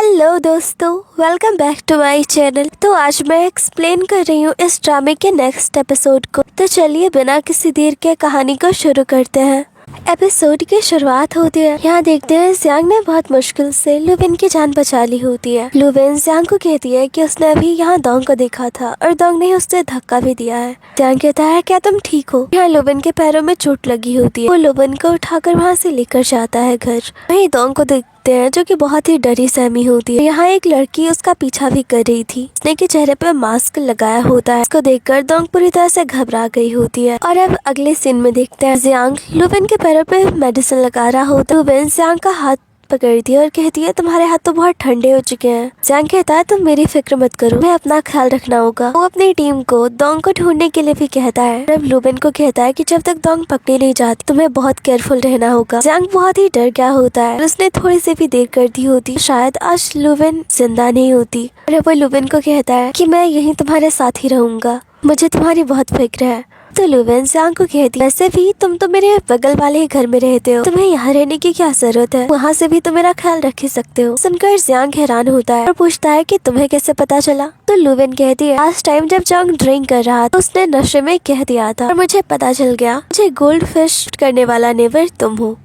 Hello दोस्तों, welcome back to my channel. तो आज मैं एक्सप्लेन कर रही हूँ इस ड्रामे के नेक्स्ट एपिसोड को। तो चलिए बिना किसी देर के कहानी को शुरू करते हैं। एपिसोड की शुरुआत होती है। यहाँ देखते हैं जियांग ने बहुत मुश्किल से लुविन की जान बचा ली होती है। लुविन जियांग को कहती है कि उसने अभी यहाँ डोंग को देखा था और डोंग ने उसे धक्का भी दिया है। जियांग कहता है क्या तुम ठीक हो? यहाँ लुविन के पैरों में चोट लगी होती है। वो लुविन को उठाकर वहाँ से लेकर जाता है घर। वहीं डोंग को देखते हैं जो कि बहुत ही डरी सहमी होती है। यहाँ एक लड़की उसका पीछा भी कर रही थी। उसने के चेहरे पे मास्क लगाया होता है। उसको देखकर डोंग पूरी तरह से घबरा गई होती है। और अब अगले सीन में देखते हैं जियांग लुविन के पैरों पे मेडिसिन लगा रहा होता है। लुविन जियांग का हाथ पकड़ती है और कहती है तुम्हारे हाथ तो बहुत ठंडे हो चुके हैं। जियांग कहता है तुम मेरी फिक्र मत करो, मैं अपना ख्याल रखना होगा। वो अपनी टीम को डोंग को ढूंढने के लिए भी कहता है। अब लुविन को कहता है कि जब तक डोंग पकड़े नहीं जाती तुम्हें बहुत केयरफुल रहना होगा। जियांग बहुत ही डर गया होता है। उसने थोड़ी सी भी देर कर दी होती शायद आज लुविन जिंदा नहीं होती। और वो लुविन को कहता है कि मैं यहीं तुम्हारे साथ ही रहूंगा, मुझे तुम्हारी बहुत फिक्र है। तो लुविन जियांग को कहती है वैसे भी तुम तो मेरे बगल वाले ही घर में रहते हो, तुम्हें यहाँ रहने की क्या जरूरत है, वहाँ से भी तो मेरा ख्याल रख ही सकते हो। सुनकर जियांग हैरान होता है और पूछता है कि तुम्हें कैसे पता चला? तो लुविन कहती है लास्ट टाइम जब जंग ड्रिंक कर रहा था उसने नशे में कह दिया था और मुझे पता चल गया, मुझे गोल्ड फिश करने वाला नेवर तुम हो।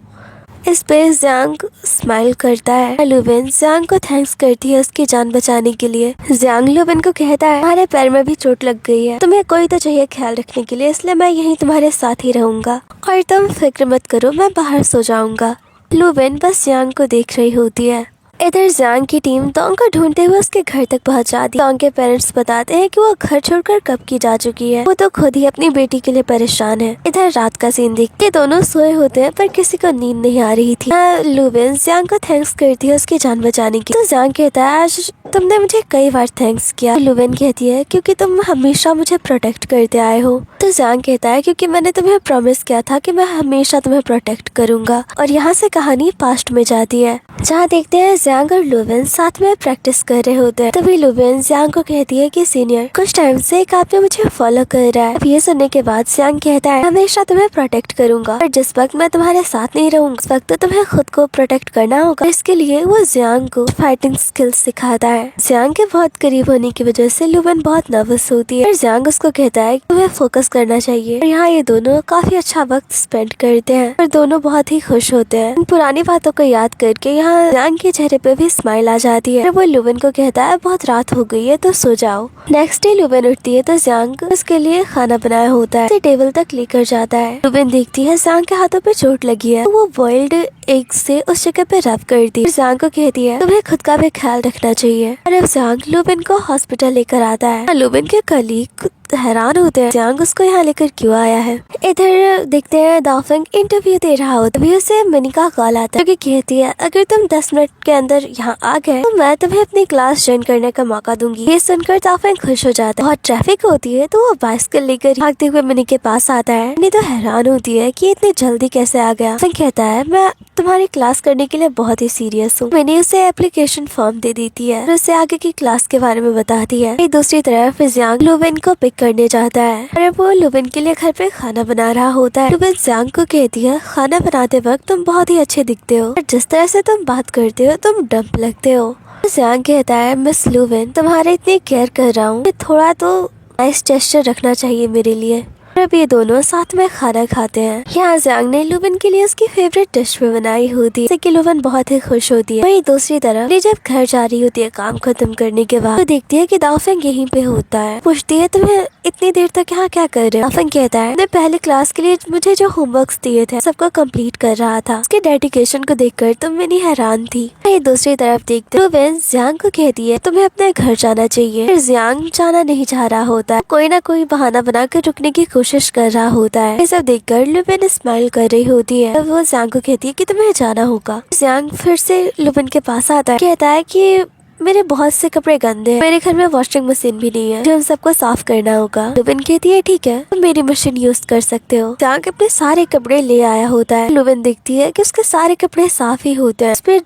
इस पे जियांग स्माइल करता है। लुविन जियांग को थैंक्स करती है उसकी जान बचाने के लिए। जियांग लुविन को कहता है तुम्हारे पैर में भी चोट लग गई है, तुम्हें कोई तो चाहिए ख्याल रखने के लिए, इसलिए मैं यहीं तुम्हारे साथ ही रहूंगा और तुम फिक्र मत करो, मैं बाहर सो जाऊंगा। लुविन बस जियांग को देख रही होती है। इधर जियांग की टीम डोंग को ढूंढते हुए उसके घर तक पहुंच जाती है। डोंग के पेरेंट्स बताते हैं कि वो घर छोड़कर कब की जा चुकी है, वो तो खुद ही अपनी बेटी के लिए परेशान है। इधर रात का सीन देखते दोनों सोए होते हैं पर किसी को नींद नहीं आ रही थी। लुविन जियांग को थैंक्स करती है उसकी जान बचाने की। तो जियांग कहता है आज तुमने मुझे कई बार थैंक्स किया। लुविन कहती है क्योंकि तुम हमेशा मुझे प्रोटेक्ट करते आए हो। तो जियांग कहता है क्योंकि मैंने तुम्हें प्रॉमिस किया था कि मैं हमेशा तुम्हें प्रोटेक्ट करूंगा। और यहाँ से कहानी पास्ट में जाती है जहाँ देखते हैं जियांग और लुविन साथ में प्रैक्टिस कर रहे होते हैं। तभी लुविन जियांग को कहती है कि सीनियर कुछ टाइम से एक आदमी मुझे फॉलो कर रहा है। अब ये सुनने के बाद जियांग कहता है हमेशा तुम्हें प्रोटेक्ट करूंगा और जिस वक्त मैं तुम्हारे साथ नहीं रहूंगा उस वक्त तो तुम्हें खुद को प्रोटेक्ट करना होगा। इसके लिए वो जियांग को फाइटिंग स्किल्स सिखाता है। जियांग के बहुत करीब होने की वजह से लुविन बहुत नर्वस होती है और जियांग उसको कहता है तुम्हें फोकस करना चाहिए। और यहाँ ये दोनों काफी अच्छा वक्त स्पेंड करते हैं और दोनों बहुत ही खुश होते हैं। इन पुरानी बातों को याद करके यहाँ जियांग के चेहरे पे भी स्माइल आ जाती है। वो लुविन को कहता है बहुत रात हो गई है तो सो जाओ। नेक्स्ट डे लुविन उठती है तो जियांग उसके लिए खाना बनाया होता है, उसे टेबल तक लेकर जाता है। लुविन देखती है जियांग के हाथों पे चोट लगी है तो वो बॉइल्ड एग से उस जगह पे रब करती है। जियांग को कहती है तुम्हें खुद का भी ख्याल रखना चाहिए। और अब जियांग लुविन को हॉस्पिटल लेकर आता है। लुविन के कलीग हैरान होते हैं जियांग उसको यहाँ लेकर क्यों आया है। इधर देखते हैं दाफिंग इंटरव्यू दे रहा होता है। तभी उसे मिनी का कॉल आता है जो कि कहती है अगर तुम 10 मिनट के अंदर यहाँ आ गए तो मैं तुम्हें अपनी क्लास ज्वाइन करने का मौका दूंगी। ये सुनकर दाफिंग खुश हो जाता है। बहुत ट्रैफिक होती है तो वो बाइसिकल लेकर भागते हुए मिनी के पास आता है। मिनी तो हैरान होती है कि इतनी जल्दी कैसे आ गया। दाफिंग कहता है मैं तुम्हारी क्लास करने के लिए बहुत ही सीरियस हूँ। मिनी उसे एप्लीकेशन फॉर्म दे देती है और उसे आगे की क्लास के बारे में बताती है। दूसरी तरफ जियांग लुविन को पिक करने जाता है और वो लुविन के लिए घर पे खाना बना रहा होता है। लुविन जियांग को कहती है खाना बनाते वक्त तुम बहुत ही अच्छे दिखते हो और जिस तरह से तुम बात करते हो तुम डम्प लगते हो। जियांग कहता है मिस लुविन तुम्हारे इतनी केयर कर रहा हूँ, थोड़ा तो नाइस जेस्चर रखना चाहिए मेरे लिए। अब ये दोनों साथ में खाना खाते हैं। यहाँ जियांग ने लुविन के लिए उसकी फेवरेट डिश भी बनाई होती है जिससे कि लुविन बहुत ही खुश होती है। वहीं दूसरी तरफ जब घर जा रही होती है काम खत्म करने के बाद तो देखती है कि दाफिंग यहीं पे होता है। पूछती है तुम्हें इतनी देर तक यहाँ क्या कर रहे हो? दाफिंग कहता है मैं पहले क्लास के लिए मुझे जो होमवर्क दिए थे सबको कम्प्लीट कर रहा था, उसके डेडिकेशन को देखकर तुम मेरी हैरान थी। दूसरी तरफ देखते लुविन जियांग को कहती है तुम्हें अपने घर जाना चाहिए। जियांग जाना नहीं चाह रहा होता है, कोई ना कोई बहाना बनाकर रुकने की कोशिश कर रहा होता है। ये सब देखकर लुविन स्माइल कर रही होती है। वो जियांग को कहती है कि तुम्हें जाना होगा। जियांग फिर से लुविन के पास आता है, कहता है कि मेरे बहुत से कपड़े गंदे हैं, मेरे घर में वॉशिंग मशीन भी नहीं है जो हम सबको साफ करना होगा। लुविन कहती है ठीक है तुम मेरी मशीन यूज कर सकते हो। जियांग अपने सारे कपड़े ले आया होता है। लुविन देखती है कि उसके सारे कपड़े साफ ही होते हैं, उस पर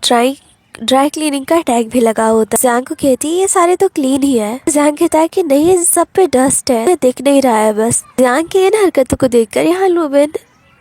ड्राई क्लीनिंग का टैग भी लगा होता है। जियांग को कहती है ये सारे तो क्लीन ही है। जियांग कहता है कि नहीं इन सब पे डस्ट है, दिख नहीं रहा है बस। जियांग की इन हरकतों को देखकर यहाँ लुविन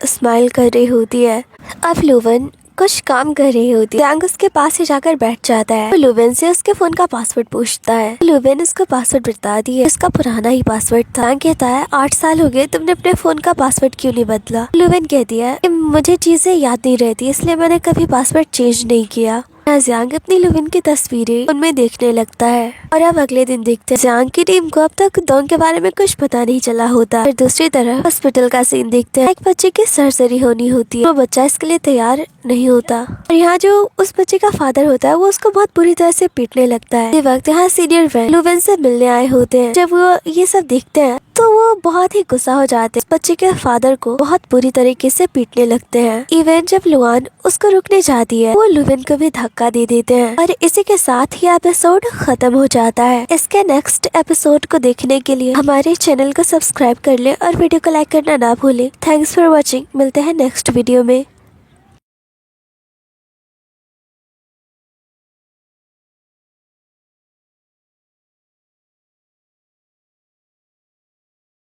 स्माइल कर रही होती है। अब लुविन कुछ काम कर रही होती है। जैंग उसके पास ही जाकर बैठ जाता है। लुवेन से उसके फोन का पासवर्ड पूछता है। लुवेन उसको पासवर्ड बता दिया, उसका पुराना ही पासवर्ड था। जैंग कहता है 8 साल हो गए, तुमने अपने फोन का पासवर्ड क्यों नहीं बदला? लुवेन कहती है कि मुझे चीजें याद नहीं रहती, इसलिए मैंने कभी पासवर्ड चेंज नहीं किया। जियांग अपनी लुवेन की तस्वीरें उनमें देखने लगता है। और अब अगले दिन देखते हैं जियांग की टीम को अब तक डोंग के बारे में कुछ पता नहीं चला होता। फिर दूसरी तरफ हॉस्पिटल का सीन देखते हैं। एक बच्चे की सर्जरी होनी होती है, वो बच्चा इसके लिए तैयार नहीं होता और यहाँ जो उस बच्चे का फादर होता है वो उसको बहुत बुरी तरह से पीटने लगता है। इस वक्त यहाँ सीनियर वैन लुवेन से मिलने आए होते हैं। जब वो ये सब देखते हैं तो वो बहुत ही गुस्सा हो जाते हैं। बच्चे के फादर को बहुत बुरी तरीके से पीटने लगते हैं। इवन जब लुआन उसको रुकने जाती है वो लुवेन को भी धक्का दे देते हैं और इसी के साथ ही एपिसोड खत्म हो जाता है। इसके नेक्स्ट एपिसोड को देखने के लिए हमारे चैनल को सब्सक्राइब कर ले और वीडियो को लाइक करना ना भूले। Thanks for watching. मिलते हैं नेक्स्ट वीडियो में।